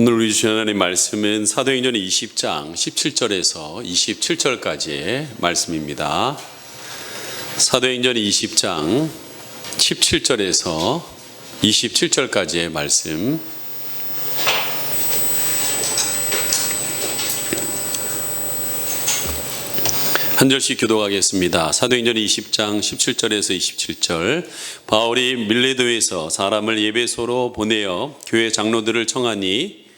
오늘 우리 주신 하나님 말씀은 사도행전 20장 17절에서 27절까지의 말씀입니다. 사도행전 20장 17절에서 27절까지의 말씀. 한 절씩 교독하겠습니다. 사도행전 20장 17절에서 27절. 바울이 밀레도에서 사람을 에베소로 보내어 교회 장로들을 청하니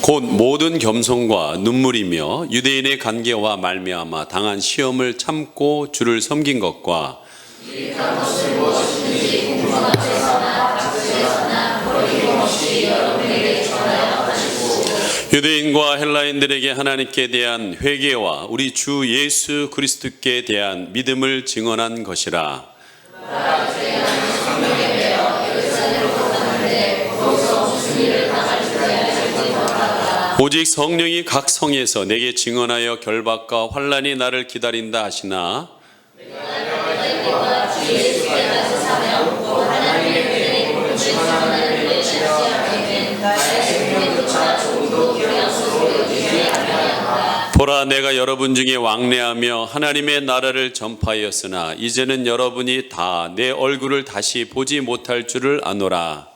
곧 모든 겸손과 눈물이며 유대인의 관계와 말미암아 당한 시험을 참고 주를 섬긴 것과 유대인과 헬라인들에게 하나님께 대한 회개와 우리 주 예수 그리스도께 대한 믿음을 증언한 것이라. 오직 성령이 각 성에서 내게 증언하여 결박과 환난이 나를 기다린다 하시나 보라, 내가 여러분 중에 왕래하며 하나님의 나라를 전파하였으나 이제는 여러분이 다 내 얼굴을 다시 보지 못할 줄을 아노라.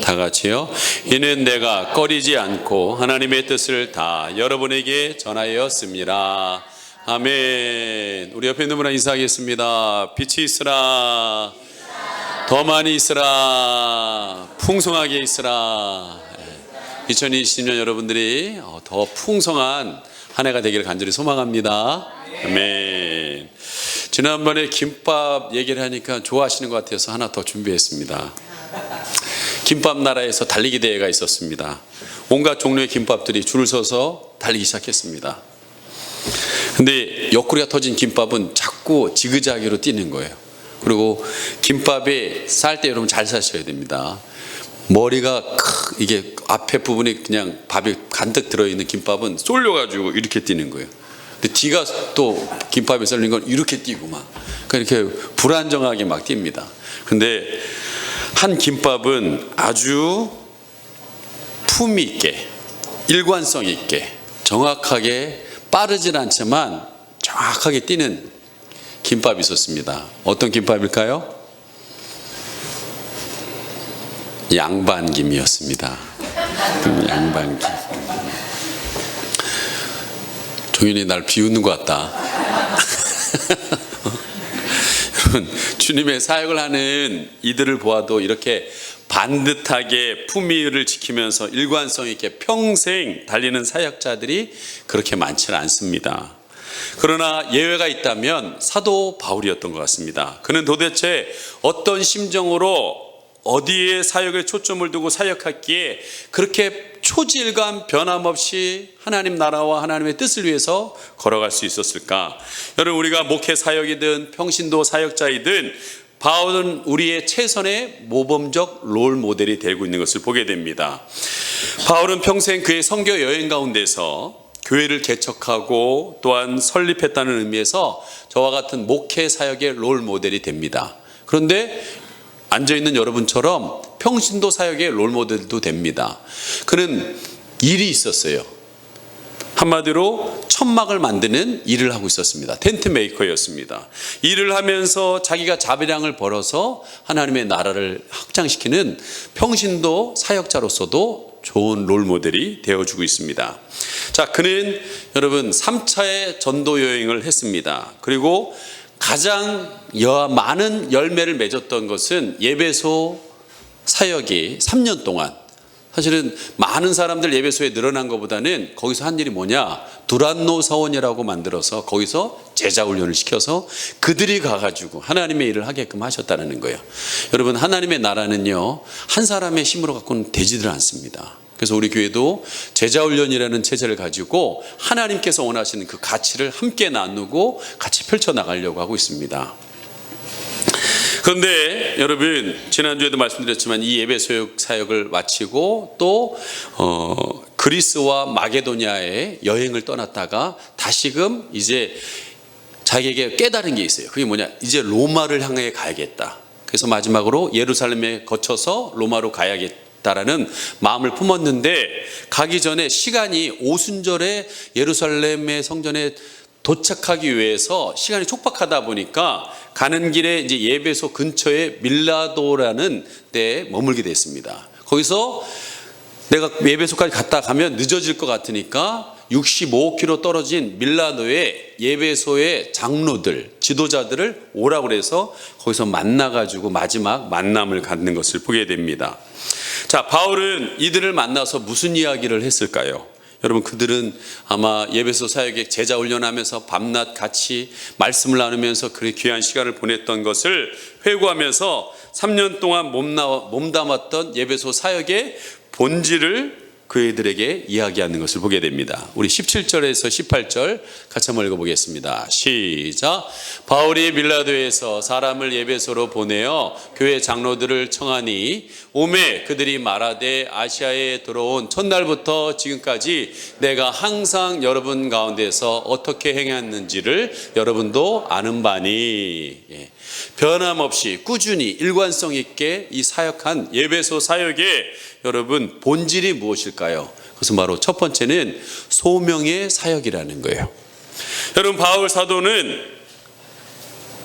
다 같이요. 이는 내가 꺼리지 않고 하나님의 뜻을 다 여러분에게 전하였습니다. 아멘. 우리 옆에 있는 분과 인사하겠습니다. 빛이 있으라. 더 많이 있으라. 풍성하게 있으라. 2020년 여러분들이 더 풍성한 한 해가 되기를 간절히 소망합니다. 아멘. 지난번에 김밥 얘기를 하니까 좋아하시는 것 같아서 하나 더 준비했습니다. 김밥 나라에서 달리기 대회가 있었습니다. 온갖 종류의 김밥들이 줄을 서서 달리기 시작했습니다. 근데 옆구리가 터진 김밥은 자꾸 지그자기로 뛰는 거예요. 그리고 김밥에 쌀 때 여러분 잘 사셔야 됩니다. 머리가 이게 앞에 부분이 그냥 밥이 간뜩 들어있는 김밥은 쏠려가지고 이렇게 뛰는 거예요. 근데 뒤가 또 김밥에 썰린 건 이렇게 뛰고 막 그러니까 이렇게 불안정하게 막 뜁니다. 근데 한 김밥은 아주 품위 있게 일관성 있게 정확하게 빠르진 않지만 정확하게 뛰는 김밥이 있었습니다. 어떤 김밥일까요? 양반김이었습니다. 양반김. 종현이 날 비웃는 것 같다. 여러분, 주님의 사역을 하는 이들을 보아도 이렇게 반듯하게 품위를 지키면서 일관성 있게 평생 달리는 사역자들이 그렇게 많지는 않습니다. 그러나 예외가 있다면 사도 바울이었던 것 같습니다. 그는 도대체 어떤 심정으로 어디에 사역에 초점을 두고 사역했기에 그렇게 초질감 변함없이 하나님 나라와 하나님의 뜻을 위해서 걸어갈 수 있었을까? 여러분, 우리가 목회 사역이든 평신도 사역자이든 바울은 우리의 최선의 모범적 롤 모델이 되고 있는 것을 보게 됩니다. 바울은 평생 그의 선교 여행 가운데서 교회를 개척하고 또한 설립했다는 의미에서 저와 같은 목회 사역의 롤 모델이 됩니다. 그런데 앉아있는 여러분처럼 평신도 사역의 롤 모델도 됩니다. 그는 일이 있었어요. 한마디로 천막을 만드는 일을 하고 있었습니다. 텐트 메이커였습니다. 일을 하면서 자기가 자비량을 벌어서 하나님의 나라를 확장시키는 평신도 사역자로서도 좋은 롤 모델이 되어주고 있습니다. 자, 그는 여러분 3차의 전도 여행을 했습니다. 그리고 가장 많은 열매를 맺었던 것은 에베소 사역이 3년 동안, 사실은 많은 사람들 에베소에 늘어난 것보다는 거기서 한 일이 뭐냐, 두란노 사원이라고 만들어서 거기서 제자 훈련을 시켜서 그들이 가가지고 하나님의 일을 하게끔 하셨다는 거예요. 여러분, 하나님의 나라는요 한 사람의 힘으로 갖고는 되지들 않습니다. 그래서 우리 교회도 제자훈련이라는 체제를 가지고 하나님께서 원하시는 그 가치를 함께 나누고 같이 펼쳐나가려고 하고 있습니다. 그런데 여러분, 지난주에도 말씀드렸지만 이 예배 사역을 마치고 또 그리스와 마게도냐에 여행을 떠났다가 다시금 이제 자기에게 깨달은 게 있어요. 그게 뭐냐, 이제 로마를 향해 가야겠다. 그래서 마지막으로 예루살렘에 거쳐서 로마로 가야겠다라는 마음을 품었는데, 가기 전에 시간이 오순절에 예루살렘의 성전에 도착하기 위해서 시간이 촉박하다 보니까 가는 길에 이제 예배소 근처에 밀라도라는 데에 머물게 됐습니다. 거기서 내가 예배소까지 갔다 가면 늦어질 것 같으니까 65km 떨어진 밀라도의 예배소의 장로들, 지도자들을 오라고 그래서 거기서 만나가지고 마지막 만남을 갖는 것을 보게 됩니다. 자, 바울은 이들을 만나서 무슨 이야기를 했을까요? 여러분, 그들은 아마 예배소 사역에 제자 훈련하면서 밤낮 같이 말씀을 나누면서 그렇게 귀한 시간을 보냈던 것을 회고하면서 3년 동안 몸담았던 예배소 사역의 본질을 그들에게 이야기하는 것을 보게 됩니다. 우리 17절에서 18절 같이 한번 읽어보겠습니다. 시작. 바울이 밀라도에서 사람을 예배소로 보내어 교회 장로들을 청하니 오매 그들이 말하되 아시아에 들어온 첫날부터 지금까지 내가 항상 여러분 가운데서 어떻게 행했는지를 여러분도 아는 바니. 변함없이 꾸준히 일관성 있게 이 사역한 예배소 사역의 여러분 본질이 무엇일까요? 그것은 바로 첫 번째는 소명의 사역이라는 거예요. 여러분, 바울 사도는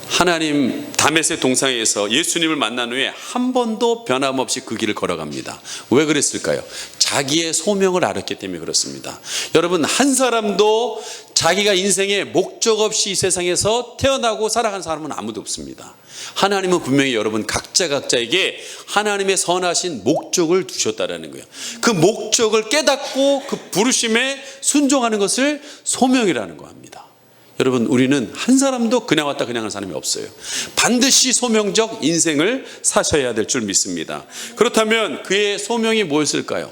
하나님 다메섹 동상에서 예수님을 만난 후에 한 번도 변함없이 그 길을 걸어갑니다. 왜 그랬을까요? 자기의 소명을 알았기 때문에 그렇습니다. 여러분, 한 사람도 자기가 인생에 목적 없이 이 세상에서 태어나고 살아간 사람은 아무도 없습니다. 하나님은 분명히 여러분 각자에게 하나님의 선하신 목적을 두셨다라는 거예요. 그 목적을 깨닫고 그 부르심에 순종하는 것을 소명이라는 거 합니다. 여러분, 우리는 한 사람도 그냥 왔다 그냥 한 사람이 없어요. 반드시 소명적 인생을 사셔야 될 줄 믿습니다. 그렇다면 그의 소명이 뭐였을까요?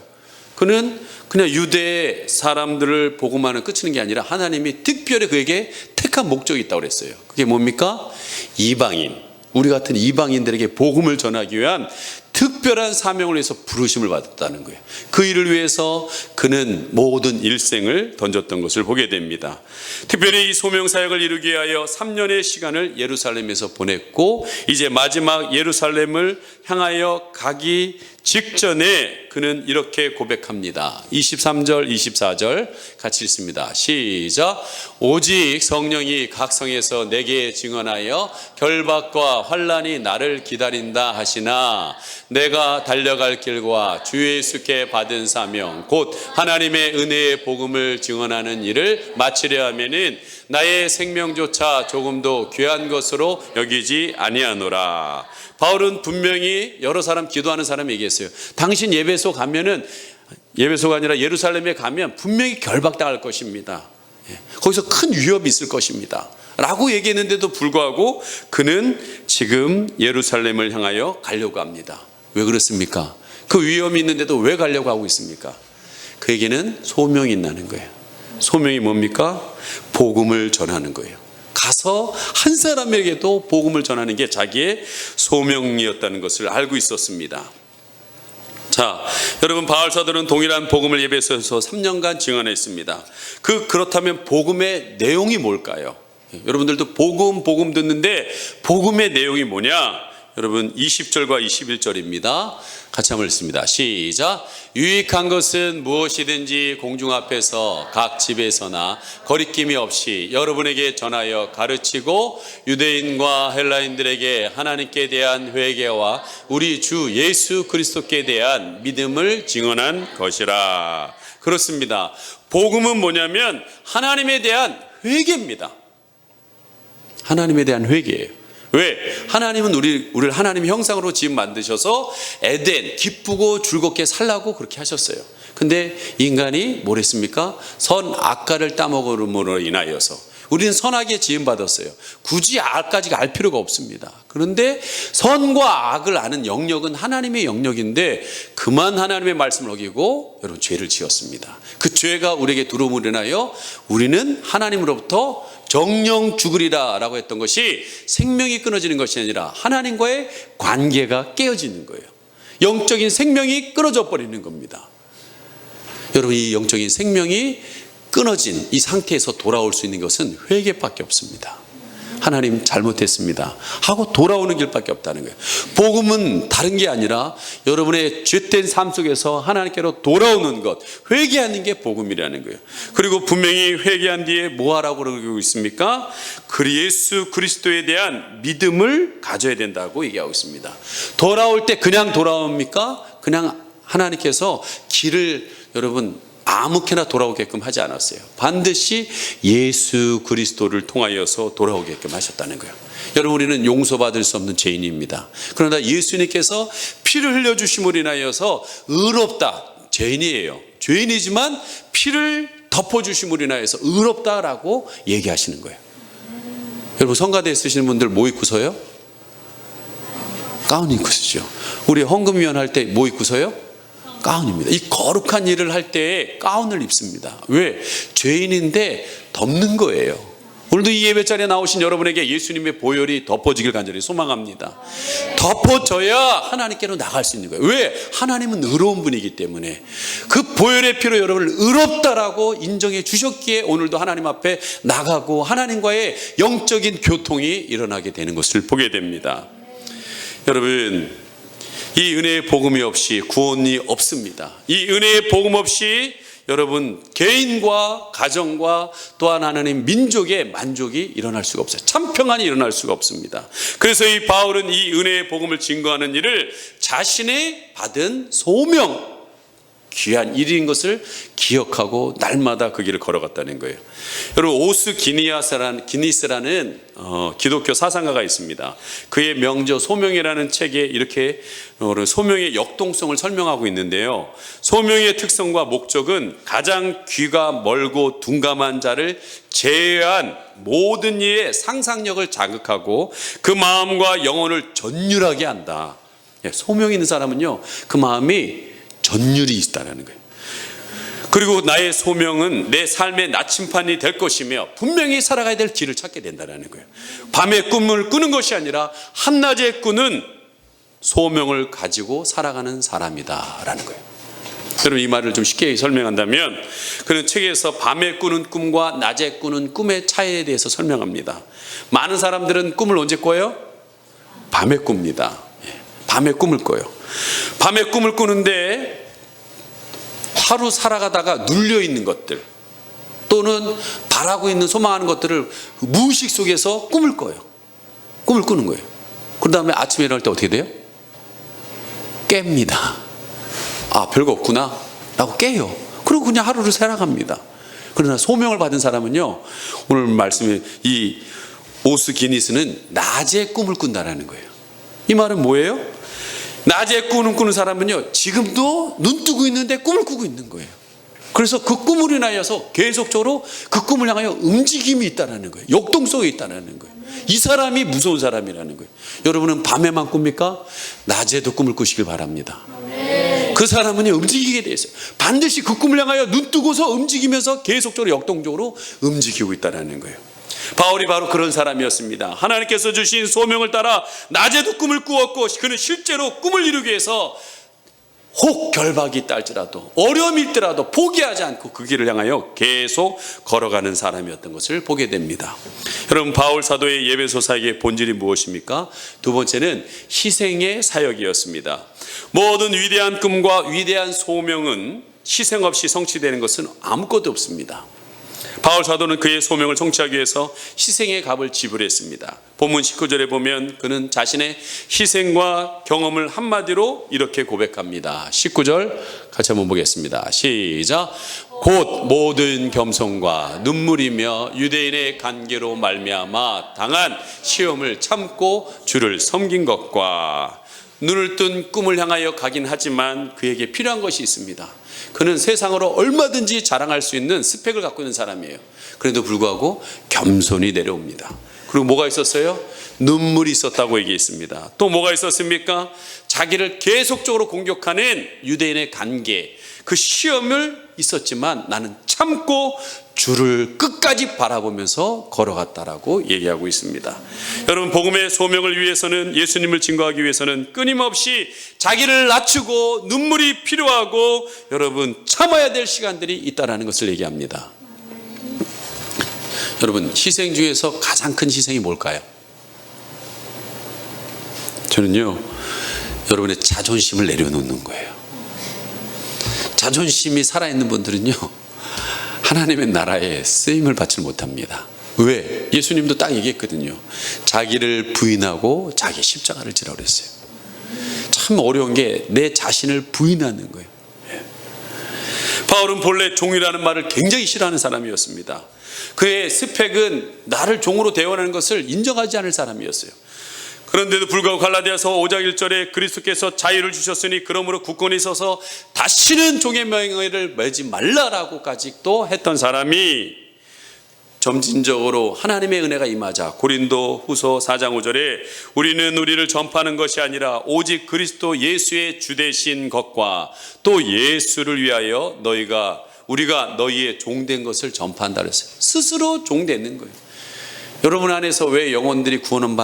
그는 그냥 유대 사람들을 복음하는 끝이는 게 아니라 하나님이 특별히 그에게 택한 목적이 있다고 그랬어요. 그게 뭡니까? 이방인, 우리 같은 이방인들에게 복음을 전하기 위한 특별한 사명을 위해서 부르심을 받았다는 거예요. 그 일을 위해서 그는 모든 일생을 던졌던 것을 보게 됩니다. 특별히 이 소명 사역을 이루기 위하여 3년의 시간을 예루살렘에서 보냈고, 이제 마지막 예루살렘을 향하여 가기 직전에 그는 이렇게 고백합니다. 23절 24절 같이 읽습니다. 시작. 오직 성령이 각 성에서 내게 증언하여 결박과 환난이 나를 기다린다 하시나 내가 달려갈 길과 주 예수께 받은 사명 곧 하나님의 은혜의 복음을 증언하는 일을 마치려 하면은 나의 생명조차 조금도 귀한 것으로 여기지 아니하노라. 바울은 분명히 여러 사람, 기도하는 사람이 얘기했어요. 당신 예배소 가면은, 예배소가 아니라 예루살렘에 가면 분명히 결박당할 것입니다. 거기서 큰 위협이 있을 것입니다 라고 얘기했는데도 불구하고 그는 지금 예루살렘을 향하여 가려고 합니다. 왜 그렇습니까? 그 위험이 있는데도 왜 가려고 하고 있습니까? 그에게는 소명이 있다는 거예요. 소명이 뭡니까? 복음을 전하는 거예요. 가서 한 사람에게도 복음을 전하는 게 자기의 소명이었다는 것을 알고 있었습니다. 자, 여러분, 바울 사도는 동일한 복음을 예배소에서 3년간 증언했습니다. 그렇다면 복음의 내용이 뭘까요? 여러분들도 복음 듣는데 복음의 내용이 뭐냐? 여러분, 20절과 21절입니다. 같이 한번 읽습니다. 시작. 유익한 것은 무엇이든지 공중 앞에서 각 집에서나 거리낌이 없이 여러분에게 전하여 가르치고 유대인과 헬라인들에게 하나님께 대한 회개와 우리 주 예수 그리스도께 대한 믿음을 증언한 것이라. 그렇습니다. 복음은 뭐냐면 하나님에 대한 회개입니다. 하나님에 대한 회개예요. 왜? 하나님은 우리를 하나님의 형상으로 지금 만드셔서 에덴 기쁘고 즐겁게 살라고 그렇게 하셨어요. 근데 인간이 뭘 했습니까? 선악과를 따먹음으로 인하여서 우리는 선하게 지음받았어요. 굳이 악까지 알 필요가 없습니다. 그런데 선과 악을 아는 영역은 하나님의 영역인데 그만 하나님의 말씀을 어기고 여러분 죄를 지었습니다. 그 죄가 우리에게 들어옴으로 인하여 우리는 하나님으로부터 정령 죽으리라 라고 했던 것이 생명이 끊어지는 것이 아니라 하나님과의 관계가 깨어지는 거예요. 영적인 생명이 끊어져 버리는 겁니다. 여러분, 이 영적인 생명이 끊어진 이 상태에서 돌아올 수 있는 것은 회개밖에 없습니다. 하나님 잘못했습니다 하고 돌아오는 길밖에 없다는 거예요. 복음은 다른 게 아니라 여러분의 죄된 삶 속에서 하나님께로 돌아오는 것, 회개하는 게 복음이라는 거예요. 그리고 분명히 회개한 뒤에 뭐 하라고 그러고 있습니까? 예수 그리스도에 대한 믿음을 가져야 된다고 얘기하고 있습니다. 돌아올 때 그냥 돌아옵니까? 그냥 하나님께서 길을 여러분 아무렇게나 돌아오게끔 하지 않았어요. 반드시 예수 그리스도를 통하여서 돌아오게끔 하셨다는 거예요. 여러분, 우리는 용서받을 수 없는 죄인입니다. 그러나 예수님께서 피를 흘려주심으로 인하여서 의롭다, 죄인이에요. 죄인이지만 피를 덮어주심으로 인하여서 의롭다라고 얘기하시는 거예요. 여러분, 성가대 쓰시는 분들 뭐 입고서요? 가운 입고 쓰죠. 우리 헌금위원 할 때 뭐 입고 서요? 가운입니다. 이 거룩한 일을 할 때 가운을 입습니다. 왜? 죄인인데 덮는 거예요. 오늘도 이 예배 자리에 나오신 여러분에게 예수님의 보혈이 덮어지길 간절히 소망합니다. 덮어져야 하나님께로 나갈 수 있는 거예요. 왜? 하나님은 의로운 분이기 때문에 그 보혈의 피로 여러분을 의롭다라고 인정해 주셨기에 오늘도 하나님 앞에 나가고 하나님과의 영적인 교통이 일어나게 되는 것을 보게 됩니다. 여러분, 이 은혜의 복음이 없이 구원이 없습니다. 이 은혜의 복음 없이 여러분 개인과 가정과 또한 하나님 민족의 만족이 일어날 수가 없어요. 참 평안이 일어날 수가 없습니다. 그래서 이 바울은 이 은혜의 복음을 증거하는 일을 자신의 받은 소명, 귀한 일인 것을 기억하고 날마다 그 길을 걸어갔다는 거예요. 여러분, 오스 기니스라는 기독교 사상가가 있습니다. 그의 명저 소명이라는 책에 이렇게 소명의 역동성을 설명하고 있는데요. 소명의 특성과 목적은 가장 귀가 멀고 둔감한 자를 제외한 모든 이의 상상력을 자극하고 그 마음과 영혼을 전율하게 한다. 소명이 있는 사람은요, 그 마음이 전율이 있다는 거예요. 그리고 나의 소명은 내 삶의 나침판이 될 것이며 분명히 살아가야 될 길을 찾게 된다는 거예요. 밤에 꿈을 꾸는 것이 아니라 한낮에 꾸는 소명을 가지고 살아가는 사람이다라는 거예요. 여러분, 이 말을 좀 쉽게 설명한다면 그는 책에서 밤에 꾸는 꿈과 낮에 꾸는 꿈의 차이에 대해서 설명합니다. 많은 사람들은 꿈을 언제 꿔요? 밤에 꿉니다. 밤에 꿈을 꿔요. 밤에 꿈을 꾸는데 하루 살아가다가 눌려있는 것들 또는 바라고 있는 소망하는 것들을 무의식 속에서 꿈을 꿔요. 꿈을 꾸는 거예요. 그 다음에 아침에 일어날 때 어떻게 돼요? 깹니다. 아, 별거 없구나 라고 깨요. 그리고 그냥 하루를 살아갑니다. 그러나 소명을 받은 사람은요, 오늘 말씀에 이 오스 기니스는 낮에 꿈을 꾼다라는 거예요. 이 말은 뭐예요? 낮에 꿈을 꾸는 사람은요, 지금도 눈 뜨고 있는데 꿈을 꾸고 있는 거예요. 그래서 그 꿈을 인하여서 계속적으로 그 꿈을 향하여 움직임이 있다는 거예요. 역동성이 있다는 거예요. 이 사람이 무서운 사람이라는 거예요. 여러분은 밤에만 꿉니까? 낮에도 꿈을 꾸시길 바랍니다. 그 사람은요, 움직이게 돼 있어요. 반드시 그 꿈을 향하여 눈 뜨고서 움직이면서 계속적으로 역동적으로 움직이고 있다는 거예요. 바울이 바로 그런 사람이었습니다. 하나님께서 주신 소명을 따라 낮에도 꿈을 꾸었고 그는 실제로 꿈을 이루기 위해서 혹 결박이 있다 할지라도 어려움이 있더라도 포기하지 않고 그 길을 향하여 계속 걸어가는 사람이었던 것을 보게 됩니다. 여러분, 바울 사도의 예배소 사역의 본질이 무엇입니까? 두 번째는 희생의 사역이었습니다. 모든 위대한 꿈과 위대한 소명은 희생 없이 성취되는 것은 아무것도 없습니다. 바울 사도는 그의 소명을 성취하기 위해서 희생의 값을 지불했습니다. 본문 19절에 보면 그는 자신의 희생과 경험을 한마디로 이렇게 고백합니다. 19절 같이 한번 보겠습니다. 시작. 곧 모든 겸손과 눈물이며 유대인의 관계로 말미암아 당한 시험을 참고 주를 섬긴 것과 눈을 뜬 꿈을 향하여 가긴 하지만 그에게 필요한 것이 있습니다. 그는 세상으로 얼마든지 자랑할 수 있는 스펙을 갖고 있는 사람이에요. 그래도 불구하고 겸손히 내려옵니다. 그리고 뭐가 있었어요? 눈물이 있었다고 얘기했습니다. 또 뭐가 있었습니까? 자기를 계속적으로 공격하는 유대인의 관계, 그 시험을 있었지만 나는 참고 주를 끝까지 바라보면서 걸어갔다라고 얘기하고 있습니다. 여러분, 복음의 소명을 위해서는, 예수님을 증거하기 위해서는 끊임없이 자기를 낮추고 눈물이 필요하고 여러분 참아야 될 시간들이 있다라는 것을 얘기합니다. 여러분, 희생 중에서 가장 큰 희생이 뭘까요? 저는요, 여러분의 자존심을 내려놓는 거예요. 자존심이 살아있는 분들은요, 하나님의 나라에 쓰임을 받지 못합니다. 왜? 예수님도 딱 얘기했거든요. 자기를 부인하고 자기 십자가를 지라고 그랬어요. 참 어려운 게 내 자신을 부인하는 거예요. 바울은 본래 종이라는 말을 굉장히 싫어하는 사람이었습니다. 그의 스펙은 나를 종으로 대원하는 것을 인정하지 않을 사람이었어요. 그런데도 불구하고 갈라디아서 5장 1절에 그리스도께서 자유를 주셨으니 그러므로 굳건히 서서 다시는 종의 명예를 매지 말라라고까지 또 했던 사람이 점진적으로 하나님의 은혜가 임하자 고린도 후서 4장 5절에 우리는 우리를 전파하는 것이 아니라 오직 그리스도 예수의 주되신 것과 또 예수를 위하여 우리가 너희의 종된 것을 전파한다 그랬어요. 스스로 종되는 거예요. 여러분 안에서 왜 영혼들이 구원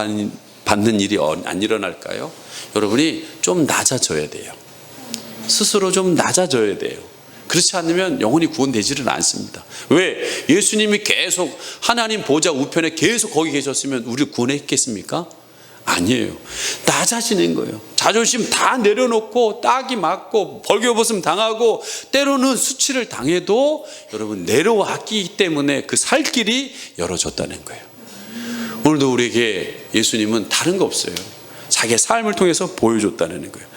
받는 일이 안 일어날까요? 여러분이 좀 낮아져야 돼요. 스스로 좀 낮아져야 돼요. 그렇지 않으면 영혼이 구원되지는 않습니다. 왜? 예수님이 계속 하나님 보좌 우편에 계속 거기 계셨으면 우리를 구원했겠습니까? 아니에요. 낮아지는 거예요. 자존심 다 내려놓고 딱이 맞고 벌교벗음 당하고 때로는 수치를 당해도 여러분 내려왔기 때문에 그 살 길이 열어졌다는 거예요. 오늘도 우리에게 예수님은 다른 거 없어요. 자기의 삶을 통해서 보여줬다는 거예요.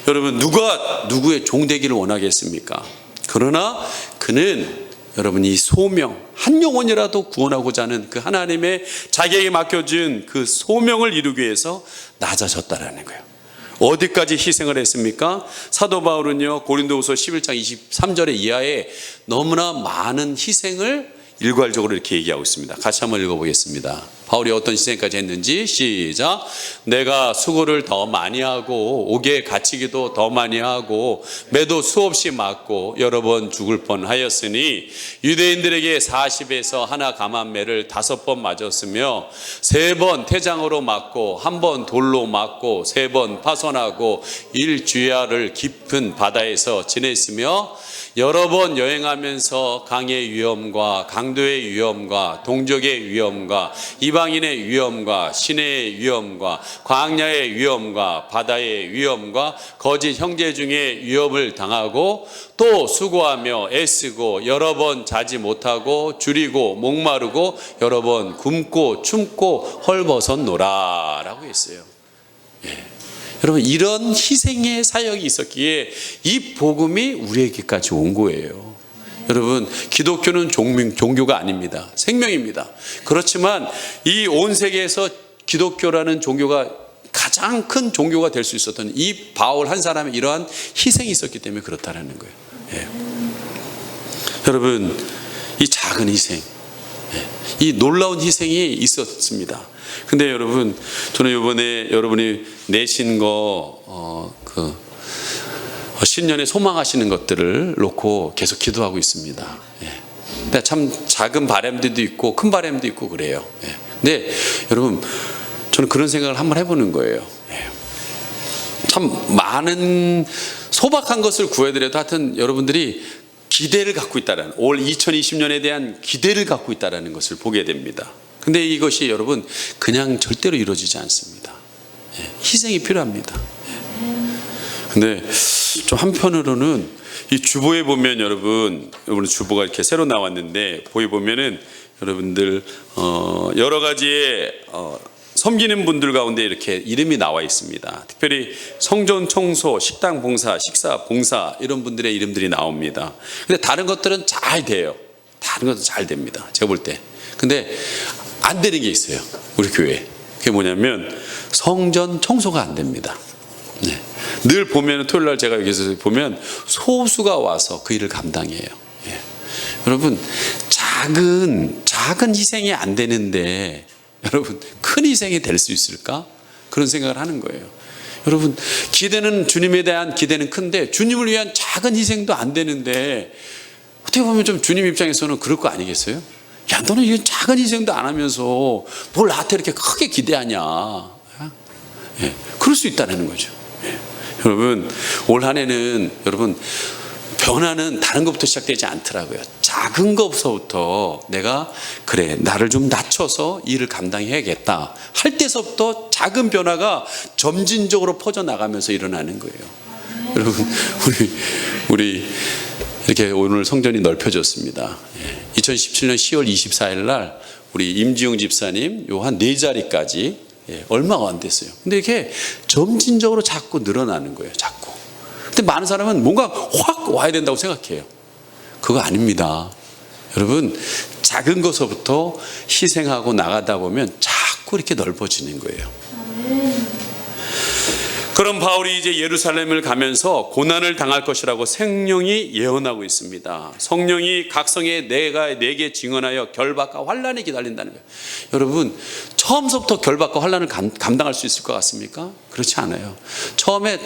여러분, 누가 누구의 종 되기를 원하겠습니까? 그러나 그는 여러분 이 소명, 한 영혼이라도 구원하고자 하는 그 하나님의 자기에게 맡겨준 그 소명을 이루기 위해서 낮아졌다라는 거예요. 어디까지 희생을 했습니까? 사도 바울은요, 고린도후서 11장 23절의 이하에 너무나 많은 희생을 일괄적으로 이렇게 얘기하고 있습니다. 같이 한번 읽어보겠습니다. 바울이 어떤 희생까지 했는지 시작. 내가 수고를 더 많이 하고 옥에 갇히기도 더 많이 하고 매도 수없이 맞고 여러 번 죽을 뻔하였으니 유대인들에게 40에서 하나 감한매를 5번 맞았으며 3번 태장으로 맞고 1번 돌로 맞고 3번 파손하고 1주야를 깊은 바다에서 지냈으며 여러 번 여행하면서 강의 위험과 강도의 위험과 동족의 위험과 이방인의 위험과 시내의 위험과 광야의 위험과 바다의 위험과 거짓 형제 중에 위협을 당하고 또 수고하며 애쓰고 여러 번 자지 못하고 줄이고 목마르고 여러 번 굶고 춤고 헐벗었노라 라고 했어요. 여러분, 이런 희생의 사역이 있었기에 이 복음이 우리에게까지 온 거예요. 여러분, 기독교는 종교가 아닙니다. 생명입니다. 그렇지만 이 온 세계에서 기독교라는 종교가 가장 큰 종교가 될 수 있었던 이 바울 한 사람의 이러한 희생이 있었기 때문에 그렇다는 거예요. 여러분, 이 작은 희생, 이 놀라운 희생이 있었습니다. 근데 여러분, 저는 이번에 여러분이 내신 신년에 소망하시는 것들을 놓고 계속 기도하고 있습니다. 근데 참 작은 바람들도 있고 큰 바람도 있고 그래요. 근데 여러분, 저는 그런 생각을 한번 해보는 거예요. 참 많은 소박한 것을 구해드려도 하여튼 여러분들이 기대를 갖고 있다는, 올 2020년에 대한 기대를 갖고 있다는 것을 보게 됩니다. 근데 이것이 여러분 그냥 절대로 이루어지지 않습니다. 희생이 필요합니다. 근데 좀 한편으로는 이 주보에 보면 여러분 주보가 이렇게 새로 나왔는데 보에 보면은 여러분들 여러 가지의 섬기는 분들 가운데 이렇게 이름이 나와 있습니다. 특별히 성전 청소, 식당 봉사, 식사 봉사 이런 분들의 이름들이 나옵니다. 근데 다른 것들은 잘 돼요. 다른 것도 잘 됩니다. 제가 볼 때. 근데 안 되는 게 있어요. 우리 교회에. 그게 뭐냐면 성전 청소가 안 됩니다. 늘 보면 토요일 날 제가 여기서 보면 소수가 와서 그 일을 감당해요. 여러분, 작은 희생이 안 되는데 여러분 큰 희생이 될 수 있을까? 그런 생각을 하는 거예요. 여러분, 기대는 주님에 대한 기대는 큰데 주님을 위한 작은 희생도 안 되는데 어떻게 보면 좀 주님 입장에서는 그럴 거 아니겠어요? 야, 너는 이런 작은 희생도 안 하면서 뭘 나한테 이렇게 크게 기대하냐. 예, 그럴 수 있다는 거죠. 예. 여러분, 올 한 해는 여러분 변화는 다른 것부터 시작되지 않더라고요. 작은 것부터 내가 그래 나를 좀 낮춰서 일을 감당해야겠다 할 때서부터 작은 변화가 점진적으로 퍼져나가면서 일어나는 거예요. 여러분, 우리 이렇게 오늘 성전이 넓혀졌습니다. 2017년 10월 24일 날 우리 임지용 집사님 요 한 4자리까지 얼마가 안 됐어요. 근데 이게 점진적으로 자꾸 늘어나는 거예요. 자꾸. 근데 많은 사람은 뭔가 확 와야 된다고 생각해요. 그거 아닙니다. 여러분, 작은 것부터 희생하고 나가다 보면 자꾸 이렇게 넓어지는 거예요. 그럼 바울이 이제 예루살렘을 가면서 고난을 당할 것이라고 성령이 예언하고 있습니다. 성령이 각성에 내게 증언하여 결박과 환난이 기다린다는 거예요. 여러분, 처음부터 결박과 환난을 감당할 수 있을 것 같습니까? 그렇지 않아요. 처음에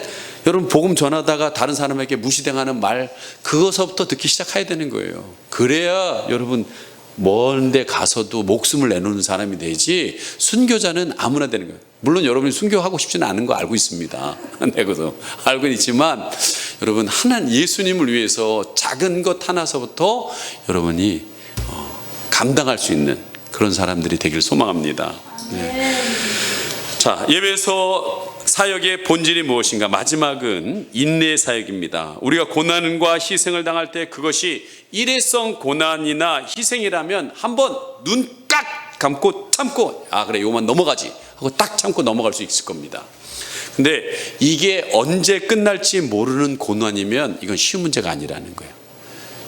여러분 복음 전하다가 다른 사람에게 무시당하는 말 그것부터 듣기 시작해야 되는 거예요. 그래야 여러분 먼데 가서도 목숨을 내놓는 사람이 되지 순교자는 아무나 되는 거예요. 물론 여러분이 순교하고 싶지는 않은 거 알고 있습니다. 내가도 알고 있지만 여러분 하나님 예수님을 위해서 작은 것 하나서부터 여러분이 감당할 수 있는 그런 사람들이 되길 소망합니다. 네. 자, 예배에서 사역의 본질이 무엇인가? 마지막은 인내의 사역입니다. 우리가 고난과 희생을 당할 때 그것이 일회성 고난이나 희생이라면 한번 눈 깍 감고 참고 아 그래 요만 넘어가지 하고 딱 참고 넘어갈 수 있을 겁니다. 근데 이게 언제 끝날지 모르는 고난이면 이건 쉬운 문제가 아니라는 거예요.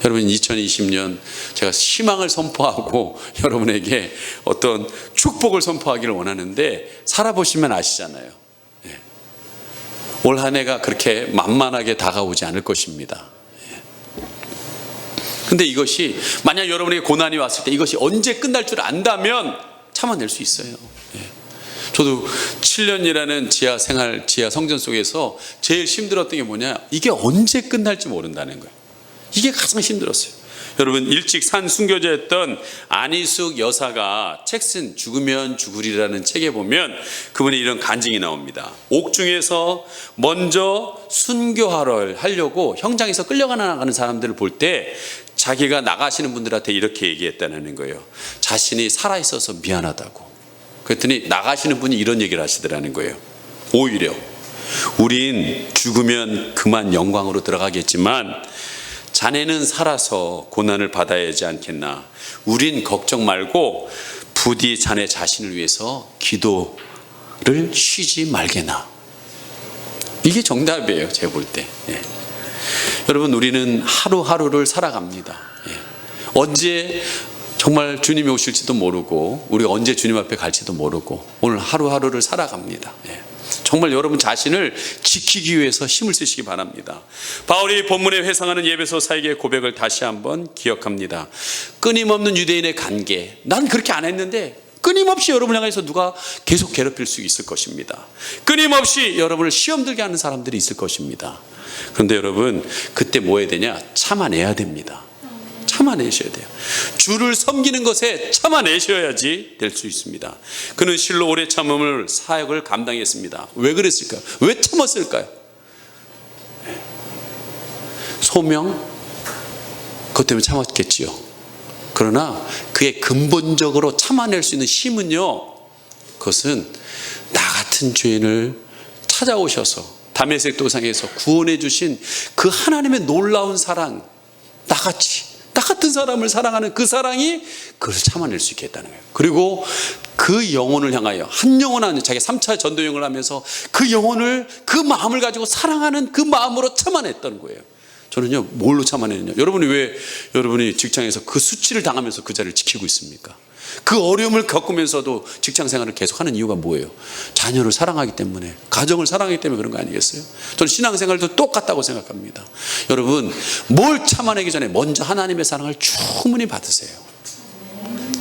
여러분 2020년 제가 희망을 선포하고 여러분에게 어떤 축복을 선포하기를 원하는데 살아보시면 아시잖아요. 올 한 해가 그렇게 만만하게 다가오지 않을 것입니다. 근데 이것이 만약 여러분에게 고난이 왔을 때 이것이 언제 끝날 줄 안다면 참아낼 수 있어요. 저도 7년이라는 지하 성전 속에서 제일 힘들었던 게 뭐냐, 이게 언제 끝날지 모른다는 거예요. 이게 가장 힘들었어요. 여러분 일찍 산 순교자였던 안희숙 여사가 책 쓴 죽으면 죽으리라는 책에 보면 그분의 이런 간증이 나옵니다. 옥중에서 먼저 순교하러 하려고 형장에서 끌려가는 사람들을 볼 때 자기가 나가시는 분들한테 이렇게 얘기했다는 거예요. 자신이 살아있어서 미안하다고. 그랬더니 나가시는 분이 이런 얘기를 하시더라는 거예요. 오히려 우린 죽으면 그만 영광으로 들어가겠지만 자네는 살아서 고난을 받아야 하지 않겠나. 우린 걱정 말고 부디 자네 자신을 위해서 기도를 쉬지 말게나. 이게 정답이에요. 제가 볼 때. 여러분 우리는 하루하루를 살아갑니다. 언제 정말 주님이 오실지도 모르고 우리가 언제 주님 앞에 갈지도 모르고 오늘 하루하루를 살아갑니다. 정말 여러분 자신을 지키기 위해서 힘을 쓰시기 바랍니다. 바울이 본문에 회상하는 예배소 사역의 고백을 다시 한번 기억합니다. 끊임없는 유대인의 관계. 난 그렇게 안 했는데 끊임없이 여러분을 향해서 누가 계속 괴롭힐 수 있을 것입니다. 끊임없이 여러분을 시험 들게 하는 사람들이 있을 것입니다. 그런데 여러분 그때 뭐 해야 되냐? 참아내야 됩니다. 참아내셔야 돼요. 주를 섬기는 것에 참아내셔야지 될 수 있습니다. 그는 실로 오래 참음을 사역을 감당했습니다. 왜 그랬을까요? 왜 참았을까요? 소명? 그것 때문에 참았겠지요. 그러나 그의 근본적으로 참아낼 수 있는 힘은요, 그것은 나 같은 죄인을 찾아오셔서 다메섹 도상에서 구원해 주신 그 하나님의 놀라운 사랑, 나 같은 사람을 사랑하는 그 사랑이 그걸 참아낼 수 있게 했다는 거예요. 그리고 그 영혼을 향하여 한 영혼 안에 자기 3차 전도여행을 하면서 그 영혼을 그 마음을 가지고 사랑하는 그 마음으로 참아냈다는 거예요. 저는요 뭘로 참아내느냐, 여러분이 직장에서 그 수치를 당하면서 그 자리를 지키고 있습니까? 그 어려움을 겪으면서도 직장생활을 계속하는 이유가 뭐예요? 자녀를 사랑하기 때문에, 가정을 사랑하기 때문에 그런 거 아니겠어요? 저는 신앙생활도 똑같다고 생각합니다. 여러분 뭘 참아내기 전에 먼저 하나님의 사랑을 충분히 받으세요.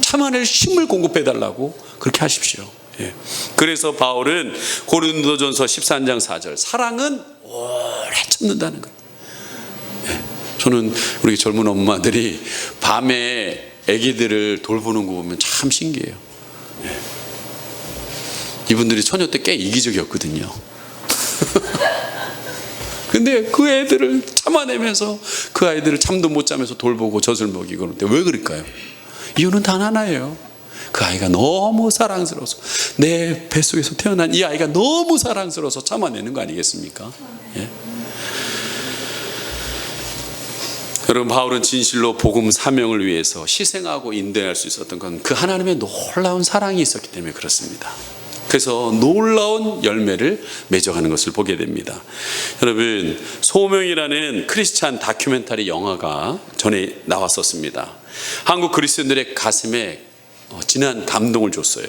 참아낼 힘을 공급해 달라고 그렇게 하십시오. 그래서 바울은 고린도전서 13장 4절 사랑은 오래 참는다는 거예요. 저는 우리 젊은 엄마들이 밤에 아기들을 돌보는 거 보면 참 신기해요. 이분들이 처녀 때 꽤 이기적이었거든요. 근데 그 애들을 참아내면서 그 아이들을 잠도 못 자면서 돌보고 젖을 먹이고 그러는데 왜 그럴까요? 이유는 단 하나예요. 그 아이가 너무 사랑스러워서, 내 뱃속에서 태어난 이 아이가 너무 사랑스러워서 참아내는 거 아니겠습니까? 예? 여러분, 바울은 진실로 복음 사명을 위해서 희생하고 인내할 수 있었던 건 그 하나님의 놀라운 사랑이 있었기 때문에 그렇습니다. 그래서 놀라운 열매를 맺어가는 것을 보게 됩니다. 여러분, 소명이라는 크리스찬 다큐멘터리 영화가 전에 나왔었습니다. 한국 그리스도인들의 가슴에 진한 감동을 줬어요.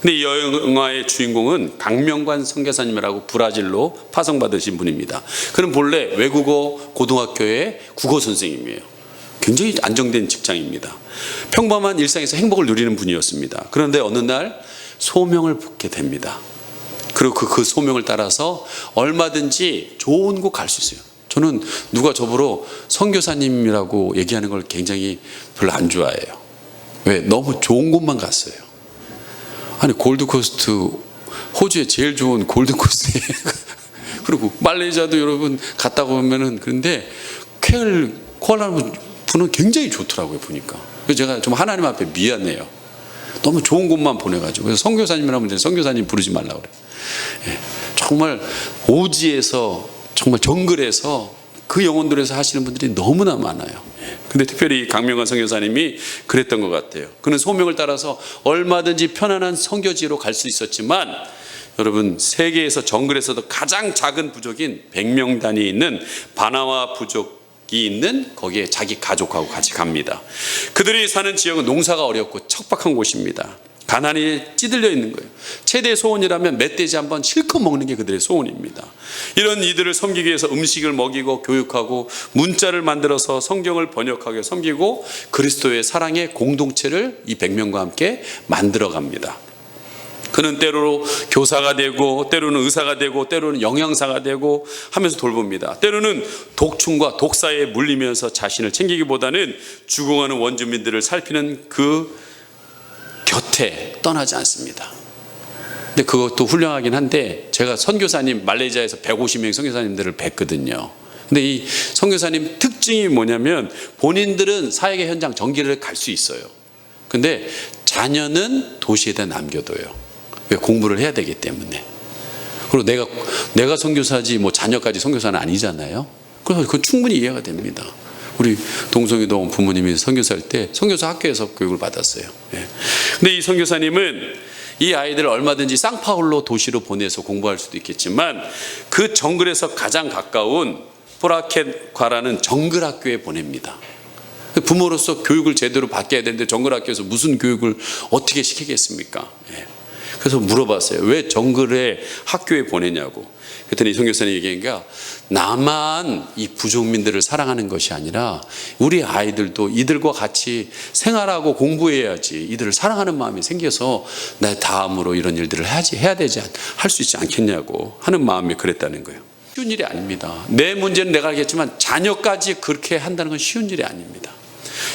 근데 이 영화의 주인공은 강명관 선교사님이라고 브라질로 파송받으신 분입니다. 그는 본래 외국어 고등학교의 국어 선생님이에요. 굉장히 안정된 직장입니다. 평범한 일상에서 행복을 누리는 분이었습니다. 그런데 어느 날 소명을 받게 됩니다. 그리고 그 소명을 따라서 얼마든지 좋은 곳 갈 수 있어요. 저는 누가 저보러 선교사님이라고 얘기하는 걸 굉장히 별로 안 좋아해요. 왜? 너무 좋은 곳만 갔어요. 아니, 골드코스트, 호주에 제일 좋은 골드코스트에 그리고 말레이시아도 여러분 갔다 보면은, 그런데 쿠알라룸푸르는 굉장히 좋더라고요, 보니까. 그래서 제가 좀 하나님 앞에 미안해요. 너무 좋은 곳만 보내가지고. 그래서 선교사님이라면 선교사님 부르지 말라고 그래요. 예, 정말 오지에서, 정말 정글에서 그 영혼들에서 하시는 분들이 너무나 많아요. 근데 특별히 강명관 선교사님이 그랬던 것 같아요. 그는 소명을 따라서 얼마든지 편안한 선교지로 갈 수 있었지만, 여러분, 세계에서 정글에서도 가장 작은 부족인 100명 단위에 있는 바나와 부족이 있는 거기에 자기 가족하고 같이 갑니다. 그들이 사는 지역은 농사가 어렵고 척박한 곳입니다. 가난이 찌들려 있는 거예요. 최대 소원이라면 멧돼지 한번 실컷 먹는 게 그들의 소원입니다. 이런 이들을 섬기기 위해서 음식을 먹이고 교육하고 문자를 만들어서 성경을 번역하게 섬기고 그리스도의 사랑의 공동체를 이 100명과 함께 만들어 갑니다. 그는 때로 교사가 되고 때로는 의사가 되고 때로는 영양사가 되고 하면서 돌봅니다. 때로는 독충과 독사에 물리면서 자신을 챙기기보다는 죽어가는 원주민들을 살피는 그 곁에 떠나지 않습니다. 근데 그것도 훌륭하긴 한데, 제가 선교사님 말레이시아에서 150명 선교사님들을 뵀거든요. 근데 이 선교사님 특징이 뭐냐면, 본인들은 사역의 현장 전기를 갈 수 있어요. 근데 자녀는 도시에다 남겨둬요. 왜? 공부를 해야 되기 때문에. 그리고 내가 선교사지 뭐 자녀까지 선교사는 아니잖아요. 그래서 그건 충분히 이해가 됩니다. 우리 동성이동 부모님이 선교사할 때 선교사 학교에서 교육을 받았어요. 예. 근데 이 선교사님은 이 아이들을 얼마든지 상파울로 도시로 보내서 공부할 수도 있겠지만, 그 정글에서 가장 가까운 포라켓과라는 정글 학교에 보냅니다. 부모로서 교육을 제대로 받게 해야 되는데 정글 학교에서 무슨 교육을 어떻게 시키겠습니까? 예. 그래서 물어봤어요. 왜 정글의 학교에 보내냐고. 그랬더니 선교사님이 얘기하니까, 나만 이 부족민들을 사랑하는 것이 아니라 우리 아이들도 이들과 같이 생활하고 공부해야지 이들을 사랑하는 마음이 생겨서 내 다음으로 이런 일들을 할 수 있지 않겠냐고 하는 마음이 그랬다는 거예요. 쉬운 일이 아닙니다. 내 문제는 내가 알겠지만 자녀까지 그렇게 한다는 건 쉬운 일이 아닙니다.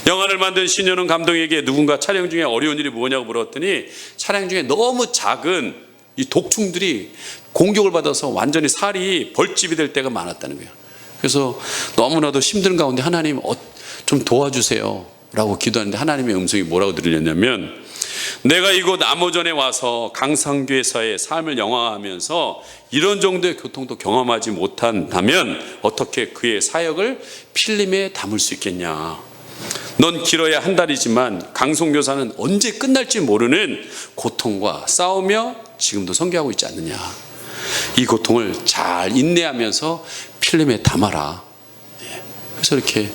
영화를 만든 신현웅 감독에게 누군가 촬영 중에 어려운 일이 뭐냐고 물었더니, 촬영 중에 너무 작은 이 독충들이 공격을 받아서 완전히 살이 벌집이 될 때가 많았다는 거예요. 그래서 너무나도 힘든 가운데 하나님 좀 도와주세요 라고 기도하는데, 하나님의 음성이 뭐라고 들리냐면, 내가 이곳 암호전에 와서 강상교회사의 삶을 영화하면서 이런 정도의 교통도 경험하지 못한다면 어떻게 그의 사역을 필름에 담을 수 있겠냐. 넌 길어야 한 달이지만 강송교사는 언제 끝날지 모르는 고통과 싸우며 지금도 선교하고 있지 않느냐. 이 고통을 잘 인내하면서 필름에 담아라. 그래서 이렇게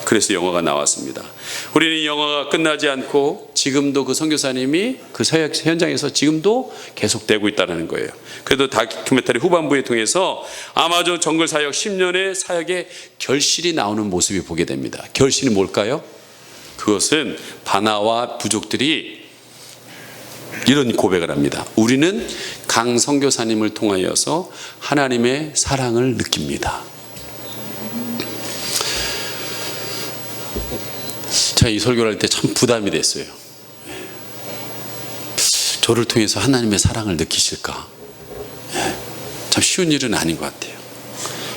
그래서 영화가 나왔습니다. 우리는 이 영화가 끝나지 않고 지금도 그 선교사님이 그 사역 현장에서 지금도 계속되고 있다는 거예요. 그래도 다큐멘터리 후반부에 통해서 아마존 정글 사역 10년의 사역의 결실이 나오는 모습이 보게 됩니다. 결실이 뭘까요? 그것은 바나와 부족들이 이런 고백을 합니다. 우리는 강 선교사님을 통하여서 하나님의 사랑을 느낍니다. 제가 이 설교를 할 때 참 부담이 됐어요. 저를 통해서 하나님의 사랑을 느끼실까? 참 쉬운 일은 아닌 것 같아요.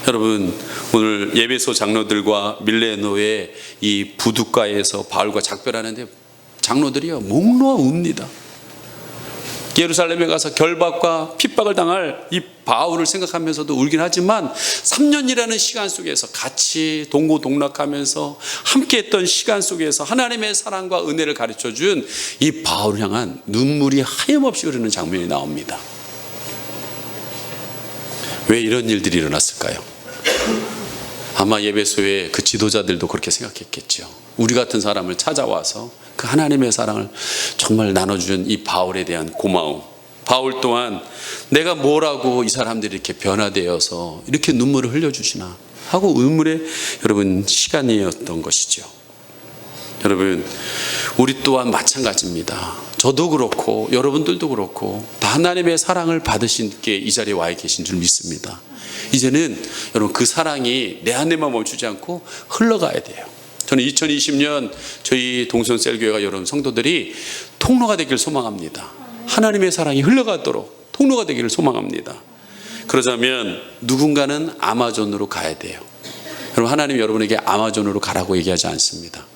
여러분, 오늘 예배소 장로들과 밀레노의 이 부둣가에서 바울과 작별하는데 장로들이요 목 놓아 웁니다. 예루살렘에 가서 결박과 핍박을 당할 이 바울을 생각하면서도 울긴 하지만 3년이라는 시간 속에서 같이 동고동락하면서 함께했던 시간 속에서 하나님의 사랑과 은혜를 가르쳐준 이 바울을 향한 눈물이 하염없이 흐르는 장면이 나옵니다. 왜 이런 일들이 일어났을까요? 아마 예배소의 그 지도자들도 그렇게 생각했겠죠. 우리 같은 사람을 찾아와서 그 하나님의 사랑을 정말 나눠주는 이 바울에 대한 고마움, 바울 또한 내가 뭐라고 이 사람들이 이렇게 변화되어서 이렇게 눈물을 흘려주시나 하고 눈물의 여러분 시간이었던 것이죠. 여러분, 우리 또한 마찬가지입니다. 저도 그렇고 여러분들도 그렇고 다 하나님의 사랑을 받으신 게 이 자리에 와 계신 줄 믿습니다. 이제는 여러분 그 사랑이 내 안에만 멈추지 않고 흘러가야 돼요. 저는 2020년 저희 동선셀교회가 여러분 성도들이 통로가 되기를 소망합니다. 하나님의 사랑이 흘러가도록 통로가 되기를 소망합니다. 그러자면 누군가는 아마존으로 가야 돼요. 여러분, 하나님 여러분에게 아마존으로 가라고 얘기하지 않습니다.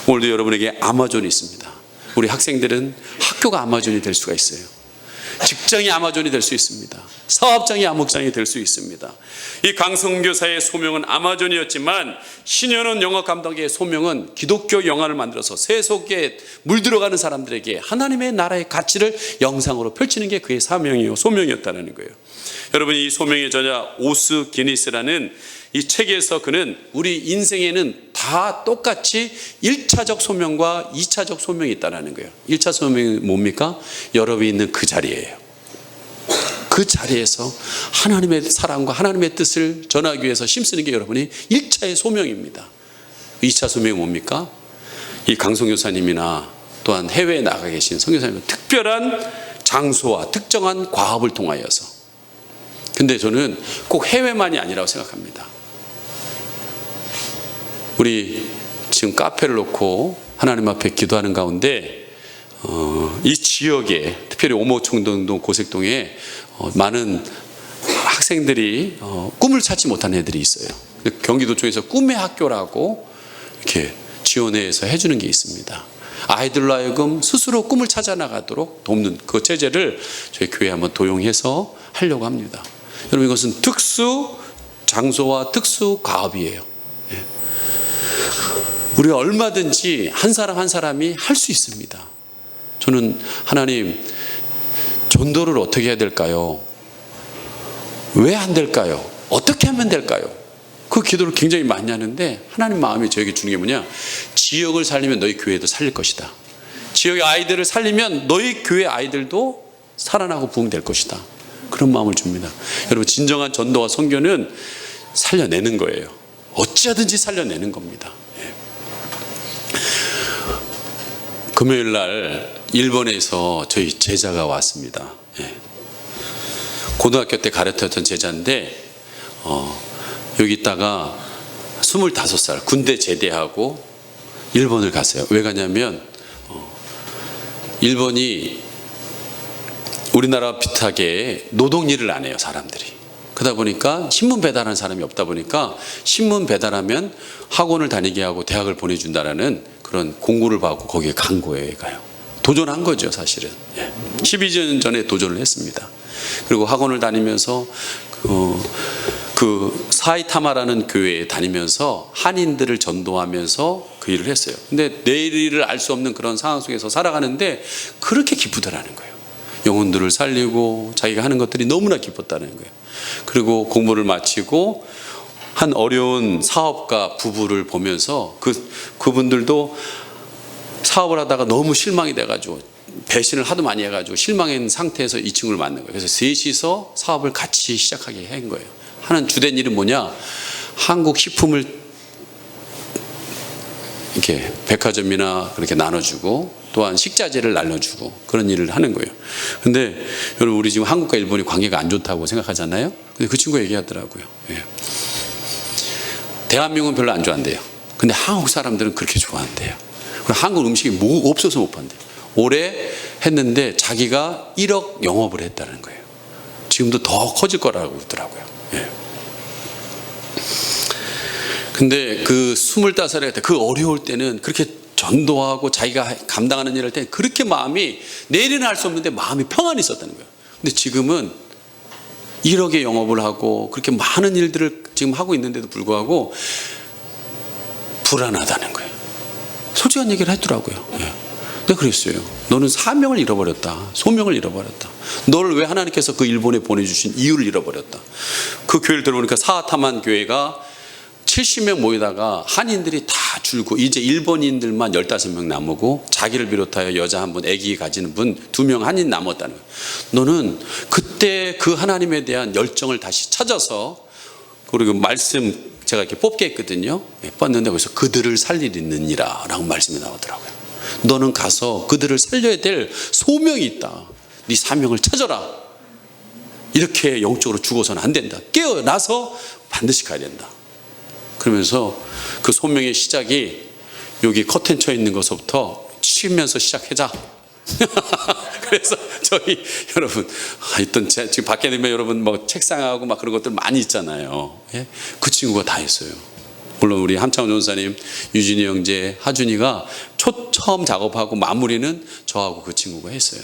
오늘도 여러분에게 아마존이 있습니다. 우리 학생들은 학교가 아마존이 될 수가 있어요. 직장이 아마존이 될 수 있습니다. 사업장이 아마존이 될 수 있습니다. 이 강성교사의 소명은 아마존이었지만 신현원 영화 감독의 소명은 기독교 영화를 만들어서 세속에 물들어가는 사람들에게 하나님의 나라의 가치를 영상으로 펼치는 게 그의 사명이요 소명이었다는 거예요. 여러분, 이 소명의 저자 오스 기니스라는 이 책에서 그는 우리 인생에는 다 똑같이 1차적 소명과 2차적 소명이 있다는 거예요. 1차 소명이 뭡니까? 여러분이 있는 그 자리예요. 그 자리에서 하나님의 사랑과 하나님의 뜻을 전하기 위해서 힘쓰는 게 여러분이 1차의 소명입니다. 2차 소명이 뭡니까? 이 강성교사님이나 또한 해외에 나가 계신 선교사님은 특별한 장소와 특정한 과업을 통하여서, 근데 저는 꼭 해외만이 아니라고 생각합니다. 우리 지금 카페를 놓고 하나님 앞에 기도하는 가운데 이 지역에, 특별히 오목청동동 고색동에 많은 학생들이 꿈을 찾지 못하는 애들이 있어요. 경기도 쪽에서 꿈의 학교라고 이렇게 지원해서 해주는 게 있습니다. 아이들로 하여금 스스로 꿈을 찾아 나가도록 돕는 그 체제를 저희 교회에 한번 도용해서 하려고 합니다. 여러분, 이것은 특수 장소와 특수 과업이에요. 우리가 얼마든지 한 사람 한 사람이 할 수 있습니다. 저는 하나님, 전도를 어떻게 해야 될까요? 왜 안 될까요? 어떻게 하면 될까요? 그 기도를 굉장히 많이 하는데 하나님 마음이 저에게 주는 게 뭐냐? 지역을 살리면 너희 교회도 살릴 것이다. 지역의 아이들을 살리면 너희 교회 아이들도 살아나고 부흥될 것이다. 그런 마음을 줍니다. 여러분, 진정한 전도와 선교는 살려내는 거예요. 어찌하든지 살려내는 겁니다. 금요일 날 일본에서 저희 제자가 왔습니다. 고등학교 때 가르쳤던 제자인데 여기 있다가 25살 군대 제대하고 일본을 갔어요. 왜 가냐면 일본이 우리나라 비슷하게 노동 일을 안 해요, 사람들이. 그러다 보니까 신문 배달하는 사람이 없다 보니까 신문 배달하면 학원을 다니게 하고 대학을 보내준다라는 그런 공고를 받고 거기에 간 거예요. 도전한 거죠, 사실은. 12년 전에 도전을 했습니다. 그리고 학원을 다니면서 그 사이타마라는 교회에 다니면서 한인들을 전도하면서 그 일을 했어요. 근데 내일을 알 수 없는 그런 상황 속에서 살아가는데 그렇게 기쁘더라는 거예요. 영혼들을 살리고 자기가 하는 것들이 너무나 기뻤다는 거예요. 그리고 공부를 마치고 한 어려운 사업가 부부를 보면서 그분들도 사업을 하다가 너무 실망이 돼가지고 배신을 하도 많이 해가지고 실망한 상태에서 이 친구를 만난 거예요. 그래서 셋이서 사업을 같이 시작하게 한 거예요. 하는 주된 일은 뭐냐? 한국 식품을 이렇게 백화점이나 그렇게 나눠주고 또한 식자재를 나눠주고 그런 일을 하는 거예요. 근데 여러분, 우리 지금 한국과 일본이 관계가 안 좋다고 생각하잖아요. 근데 그 친구가 얘기하더라고요. 대한민국은 별로 안 좋아한대요. 근데 한국 사람들은 그렇게 좋아한대요. 한국 음식이 뭐 없어서 못 판대. 올해 했는데 자기가 1억 영업을 했다는 거예요. 지금도 더 커질 거라고 그러더라고요. 예. 근데 그 25살에 그 어려울 때는 그렇게 전도하고 자기가 감당하는 일을 할 때 그렇게 마음이 내일은 할 수 없는데 마음이 평안히 있었다는 거예요. 근데 지금은 1억의 영업을 하고 그렇게 많은 일들을 지금 하고 있는데도 불구하고 불안하다는 거예요. 솔직한 얘기를 했더라고요. 예. 내가 그랬어요. 너는 사명을 잃어버렸다. 소명을 잃어버렸다. 너를 왜 하나님께서 그 일본에 보내주신 이유를 잃어버렸다. 그 교회를 들어보니까 사하타만 교회가 70명 모이다가 한인들이 다 줄고 이제 일본인들만 15명 남고 자기를 비롯하여 여자 한 분, 아기 가지는 분 2명 한인 남았다는 거예요. 너는 그때 그 하나님에 대한 열정을 다시 찾아서, 그리고 말씀 제가 이렇게 뽑게 했거든요. 뽑았는데 거기서 그들을 살리느니라 라고 말씀이 나오더라고요. 너는 가서 그들을 살려야 될 소명이 있다. 네 사명을 찾아라. 이렇게 영적으로 죽어서는 안 된다. 깨어나서 반드시 가야 된다. 그러면서 그 소명의 시작이 여기 커튼 쳐 있는 것부터 치면서 시작하자. 그래서 저희 여러분 있던 지금 밖에 되면 여러분 뭐 책상하고 막 그런 것들 많이 있잖아요. 예? 그 친구가 다 했어요. 물론 우리 함창원 전사님, 유진이 형제, 하준이가 처음 작업하고 마무리는 저하고 그 친구가 했어요.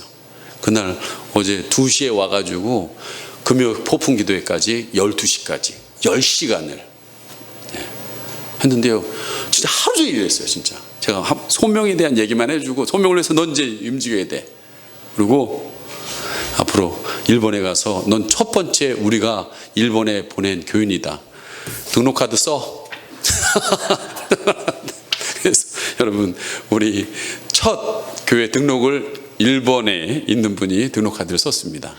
그날 어제 2시에 와가지고 금요 폭풍 기도회까지 12시까지 10시간을 했는데요. 진짜 하루 종일 일했어요. 진짜 제가 소명에 대한 얘기만 해주고, 소명을 해서 넌 이제 움직여야 돼. 그리고 앞으로 일본에 가서 넌 첫 번째 우리가 일본에 보낸 교인이다. 등록카드 써. 그래서 여러분 우리 첫 교회 등록을 일본에 있는 분이 등록카드를 썼습니다.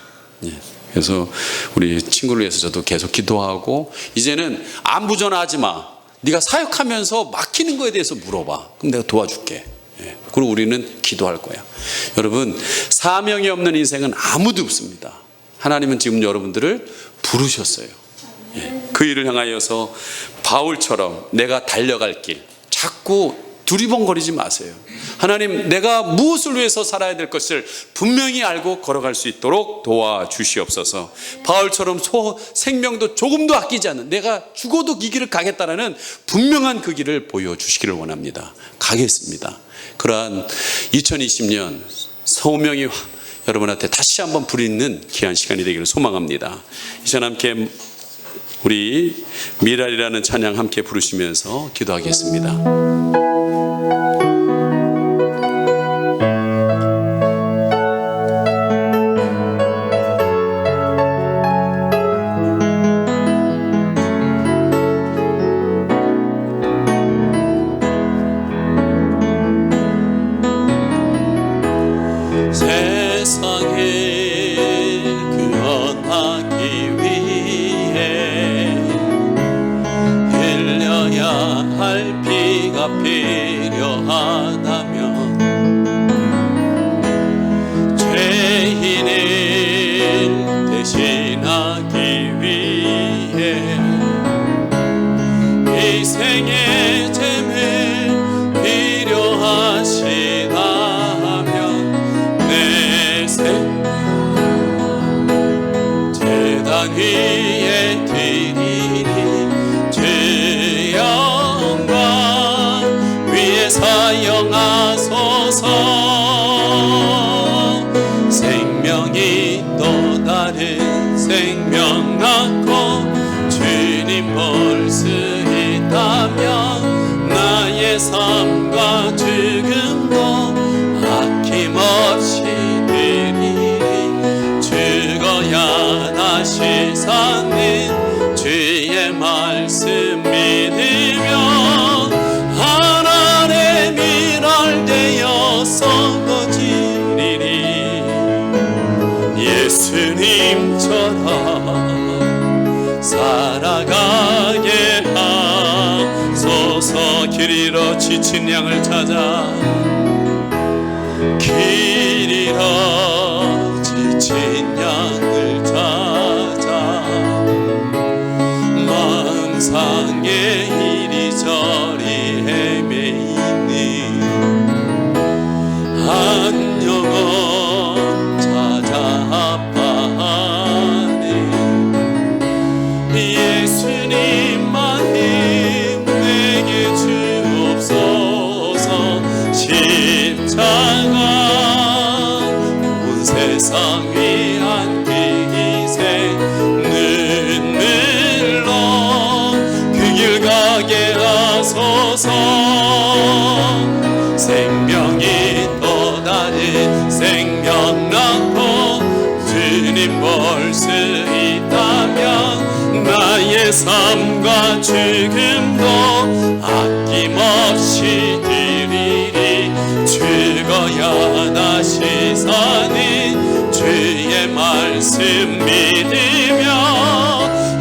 예. 그래서 우리 친구를 위해서 저도 계속 기도하고, 이제는 안부 전화하지 마. 네가 사역하면서 막히는 거에 대해서 물어봐. 그럼 내가 도와줄게. 예. 그리고 우리는 기도할 거야. 여러분 사명이 없는 인생은 아무도 없습니다. 하나님은 지금 여러분들을 부르셨어요. 예. 그 일을 향하여서 바울처럼 내가 달려갈 길 자꾸 두리번거리지 마세요. 하나님, 내가 무엇을 위해서 살아야 될 것을 분명히 알고 걸어갈 수 있도록 도와주시옵소서. 바울처럼 생명도 조금도 아끼지 않는, 내가 죽어도 이 길을 가겠다라는 분명한 그 길을 보여주시기를 원합니다. 가겠습니다. 그러한 2020년 소명이 여러분한테 다시 한번 부리는 귀한 시간이 되기를 소망합니다. 이 시간 함께 우리 미랄이라는 찬양 함께 부르시면서 기도하겠습니다. 생명이 또 다른 생명 낳고 주님 볼 수 있다면 나의 삶과 죽음도 아낌없이 드리리. 죽어야 다시 사는 주의 말씀 믿으며 하나님의 미랄 되어서 거지리리. 예수님처럼 살아가게 하소서. 길 잃어 지친 양을 찾아, 길 잃어 지친 양을 찾아 망상에 이리저리 헤매이니 세상 위한 그 희생 눈물로 그 길 가게 하소서. 생명이 또 다른 생명 낳고 주님 볼 수 있다면 나의 삶과 죽음도 아낌없이 드리리. 죽어야 다시 사는 주의 말씀 믿으며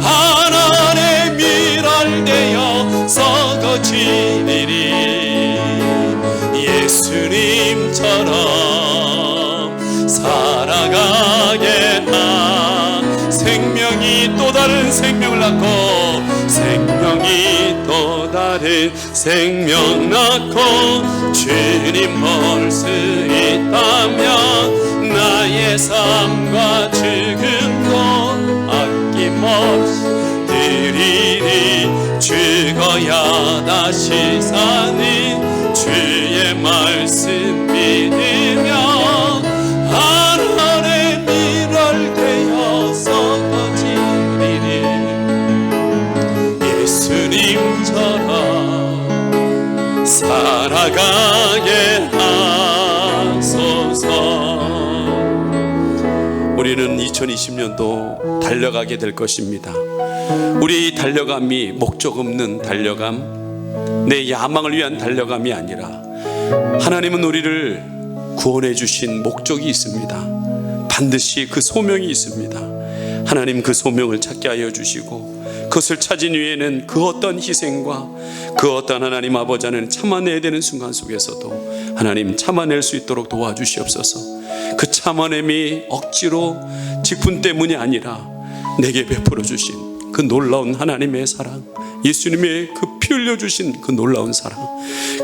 하나님의 밀알되어 썩어지리리. 예수님처럼 살아가게 한 생명이 또 다른 생명을 낳고 생명이 또 다른 생명 낳고 주님 볼 수 있다면 나의 삶과 죽음도 아낌없이 드리리. 죽어야 다시 사는 주의 말씀 믿으며 하늘의 밀을 되어 썩어지리리. 예수님처럼 살아가게 하소서. 우리는 2020년도 달려가게 될 것입니다. 우리 달려감이 목적 없는 달려감, 내 야망을 위한 달려감이 아니라 하나님은 우리를 구원해 주신 목적이 있습니다. 반드시 그 소명이 있습니다. 하나님 그 소명을 찾게 하여 주시고 그것을 찾은 이후에는 그 어떤 희생과 그 어떤 하나님 아버지 안에는 참아내야 되는 순간 속에서도 하나님 참아낼 수 있도록 도와주시옵소서. 그 참아냄이 억지로 직분 때문이 아니라 내게 베풀어 주신 그 놀라운 하나님의 사랑, 예수님의 그 피 흘려 주신 그 놀라운 사랑,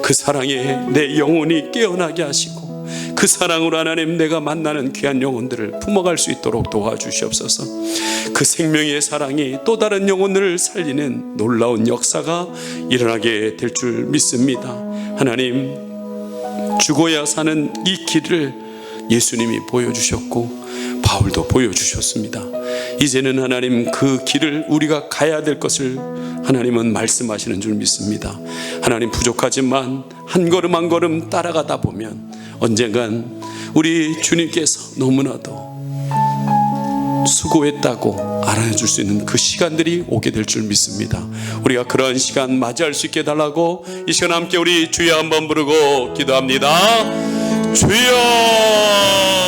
그 사랑에 내 영혼이 깨어나게 하시고 그 사랑으로 하나님 내가 만나는 귀한 영혼들을 품어갈 수 있도록 도와주시옵소서. 그 생명의 사랑이 또 다른 영혼들을 살리는 놀라운 역사가 일어나게 될 줄 믿습니다. 하나님, 죽어야 사는 이 길을 예수님이 보여주셨고 바울도 보여주셨습니다. 이제는 하나님 그 길을 우리가 가야 될 것을 하나님은 말씀하시는 줄 믿습니다. 하나님, 부족하지만 한 걸음 한 걸음 따라가다 보면 언젠간 우리 주님께서 너무나도 수고했다고 알아줄 수 있는 그 시간들이 오게 될 줄 믿습니다. 우리가 그러한 시간 맞이할 수 있게 달라고 이 시간 함께 우리 주여 한번 부르고 기도합니다. 주여.